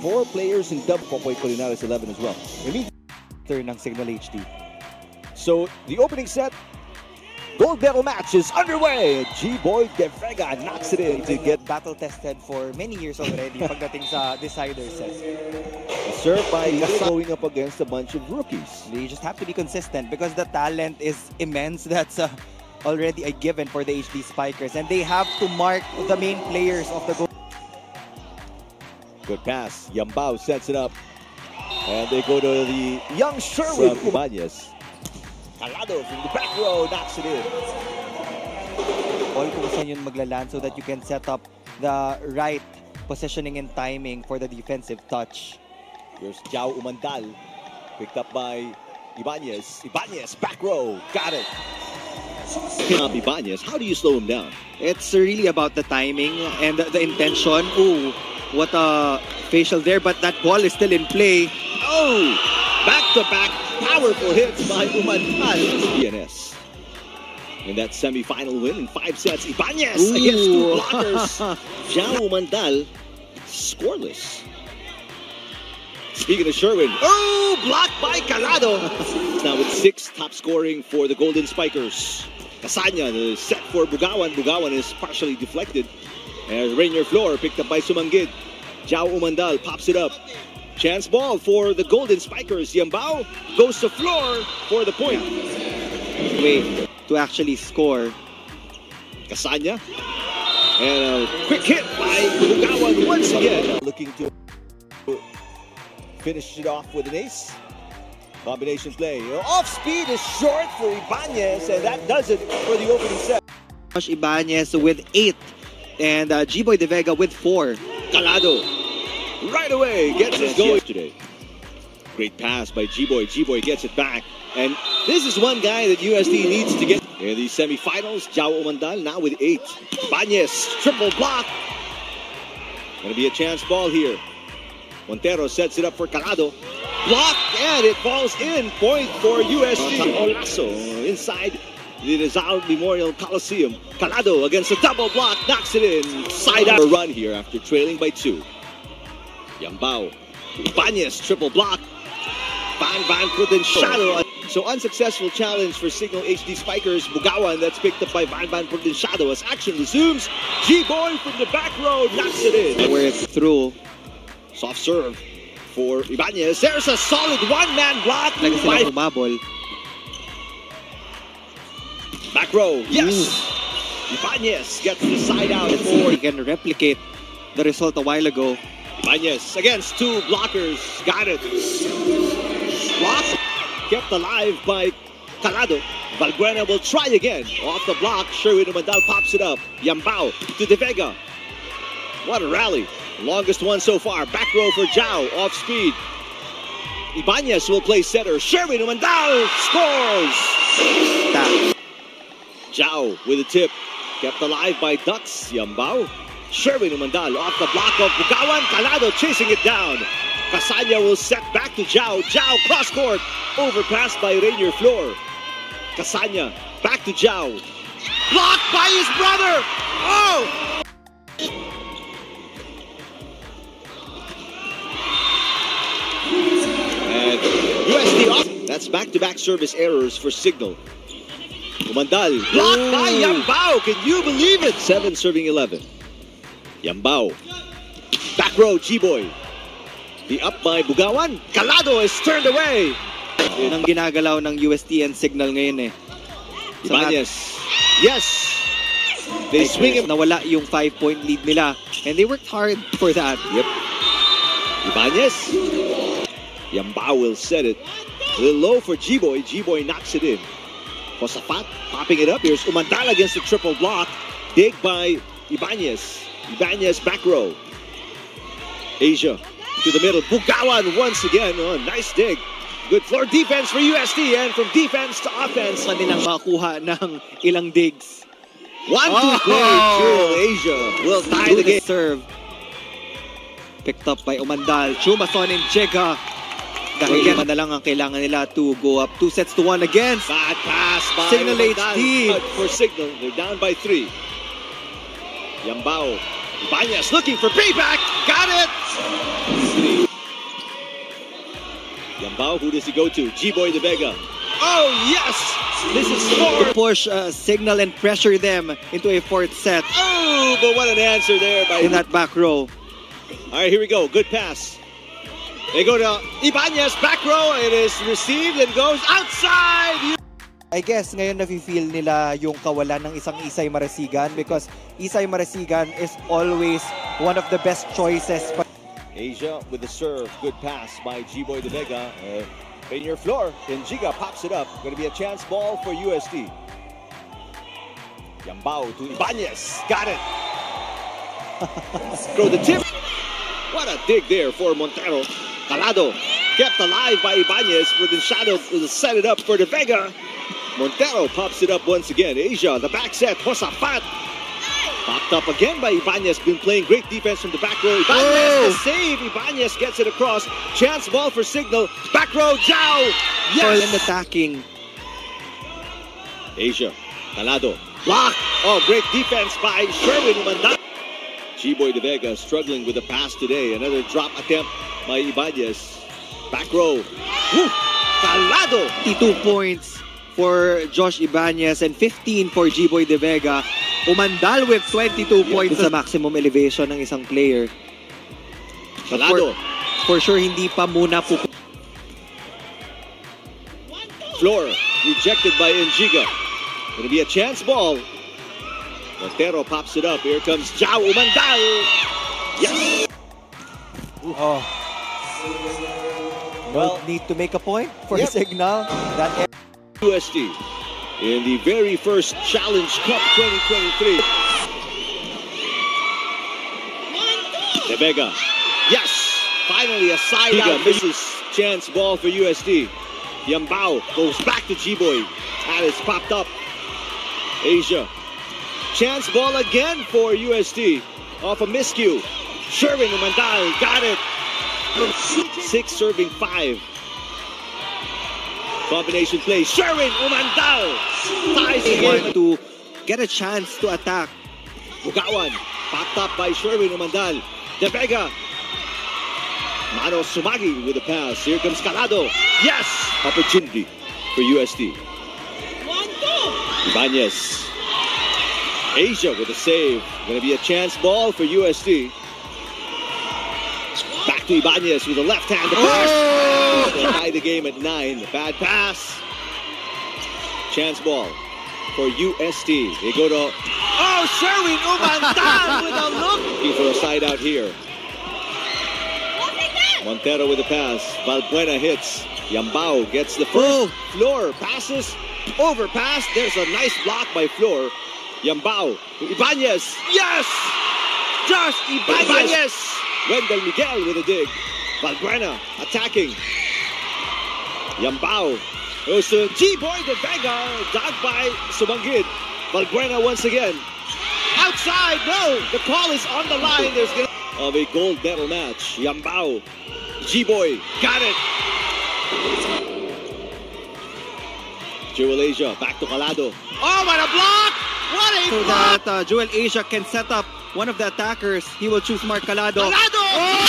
4 players in double. Popoy Colinares 11 as well. Turn ng Signal HD. So the opening set, gold medal match is underway. G-Boy De Vega knocks it in to get Battle tested for many years already pagdating sa decider set. served by going up against a bunch of rookies. They just have to be consistent because the talent is immense. That's already a given for the HD Spikers, and they have to mark the main players of the gold. Good pass. Yambao sets it up. And they go to the young Sherwin Ibanez. Calado from the back row knocks it in. All kung saan yun maglaland so that you can set up the right positioning and timing for the defensive touch. Here's Jao Umandal. Picked up by Ibanez. Ibanez, back row. Got it. Ibanez, how do you slow him down? It's really about the timing and the intention. Ooh, what a facial there, but that ball is still in play. Oh, back-to-back powerful hits by Umandal. DNS. In that semi-final win in 5 sets, Ibanez against 2 blockers. Jao Umandal scoreless. Speaking of Sherwin, oh, blocked by Calado. Now with 6 top scoring for the Golden Spikers. Casanya, the set for Bugawan. Bugawan is partially deflected. And Rainier Floor picked up by Sumanggid. Jao Umandal pops it up. Chance ball for the Golden Spikers. Yambao goes to Floor for the point. Way to actually score. Casanya. And a quick hit by Bugawan once again. Looking to finish it off with an ace. Combination play. Off speed is short for Ibanez, and that does it for the opening set. Ibanez with 8 and G-Boy De Vega with 4. Calado right away gets it going today. Great pass by G-Boy. G-Boy gets it back. And this is one guy that USD needs to get in the semifinals. Jao Umandal now with 8. Ibanez, triple block. Gonna be a chance ball here. Montero sets it up for Calado. Block, and it falls in. Point for USD. Olaso inside the Rizal Memorial Coliseum. Calado against a double block, knocks it in. Side out. A run here after trailing by 2. Yambao. Ibanez, triple block. Van Prudensiado. So unsuccessful challenge for Signal HD Spikers. Bugawan, that's picked up by Van Prudensiado as action resumes. G-Boy from the back row knocks it in. Where it's through. Soft serve for Ibanez. There's a solid one-man block. By humabol. Back row. Yes. Ibanez gets the side out. For He can replicate the result a while ago. Ibanez against 2 blockers. Got it. Block. Kept alive by Calado. Valbuena will try again. Off the block. Sherwin Umandal pops it up. Yambao to De Vega. What a rally. Longest one so far. Back row for Jao. Off speed. Ibanez will play center. Sherwin Umandal scores. Jao with a tip. Kept alive by Ducks. Yambao. Sherwin Umandal off the block of Bugawan. Calado chasing it down. Casanya will set back to Jao. Jao cross court. Overpassed by Rainier Floor. Casanya back to Jao. Blocked by his brother. Oh! And USD off. That's back-to-back service errors for Signal. Umandal blocked by Yambao. Can you believe it? 7 serving 11. Yambao. Back row, G-Boy. The up by Bugawan. Calado is turned away. Ang ginagalaw ng UST and Signal ngayon eh. Ibanez. Yes. They swing him. Nawala yung 5-point lead nila. And they worked hard for that. Yep. Ibanez. Yambao will set it. A little low for G-Boy. G-Boy knocks it in. Josafat popping it up. Here's Umandal against the triple block. Dig by Ibanez. Ibanez back row. Asia to the middle. Bugawan once again. Oh, nice dig. Good floor defense for UST, and from defense to offense. Kanilang makuha ng ilang digs. 1-2 play. Jewel Asia will tie the game. Serve. Picked up by Umandal. Chumason and Jega. Dahil yan na lang ang kailangan nila to go up 2-1 against Bad pass by Signal Umandal. HD. For Signal. They're down by 3. Yambao. Ibanez looking for payback. Got it. Yambao, who does he go to? G-Boy De Vega. Oh, yes! This is score! Push, signal, and pressure them into a fourth set Oh, but what an answer there by... in that back row. All right, here we go. Good pass. They go to Ibanez, back row. It is received and goes outside. I guess ngayon nafe-feel nila yung kawalan ng isang Isay Marasigan because Isay Marasigan is always one of the best choices. Asia with the serve. Good pass by G-Boy De Vega. In your floor, Kenjiga pops it up. Going to be a chance ball for UST. Yambao to Ibanez. Got it. Throw the tip. What a dig there for Montero. Calado kept alive by Ibanez with the shadow to set it up for De Vega. Montero pops it up once again. Asia, the back set. Josafat popped up again by Ibanez. Been playing great defense from the back row. Ibanez, the save. Ibanez gets it across. Chance ball for Signal. Back row, Zhao. Yes. And attacking. Asia, Calado. Block. Oh, great defense by Sherwin Umandal. G-Boy De Vega struggling with the pass today. Another drop attempt by Ibanez. Back row. Woo. Calado. 52 points for Josh Ibanez and 15 for G-Boy De Vega. Umandal with 22 points sa maximum elevation ng isang player. Calado. For sure, hindi pa muna po. Floor rejected by Enjiga. Gonna be a chance ball. Montero pops it up. Here comes Zhao Umandal. Yes. Oh. Well, Need to make a point for Yep. Signal. That UST in the very first Challenge Cup 2023. De Vega. Yes. Finally a side out. Misses chance ball for UST. Yambao goes back to G-Boy. That is popped up. Asia. Chance ball again for UST. Off a miscue. Sherwin Umandal got it. 6 serving 5. Combination play. Sherwin Umandal ties the game. To get a chance to attack. Bugawan popped up by Sherwin Umandal. De Vega. Mano Sumagi with the pass. Here comes Calado. Yes! Opportunity for UST. Ibanez. Asia with a save. Going to be a chance ball for UST. Back to Ibanez with a left hand. The pass. They tie the game at 9. Bad pass. Chance ball for UST. They go to... Oh, Sherwin Umandal with a look. Looking for a side out here. Montero with the pass. Valbuena hits. Yambao gets the first. Floor passes. Overpass. There's a nice block by Floor. Yambao. Ibanez. Yes! Just Ibanez. Wendell Miguel with a dig. Valbuena attacking. Yambao goes to G-Boy De Vega. Dug by Sumangid. Valbuena once again. Outside. No. The call is on the line. There's gonna of a gold medal match. Yambao. G-Boy. Got it. Jewel Asia. Back to Calado. Oh, what a block! What a So block! that Joel Asia can set up one of the attackers. He will choose Mark Calado. Calado! Oh!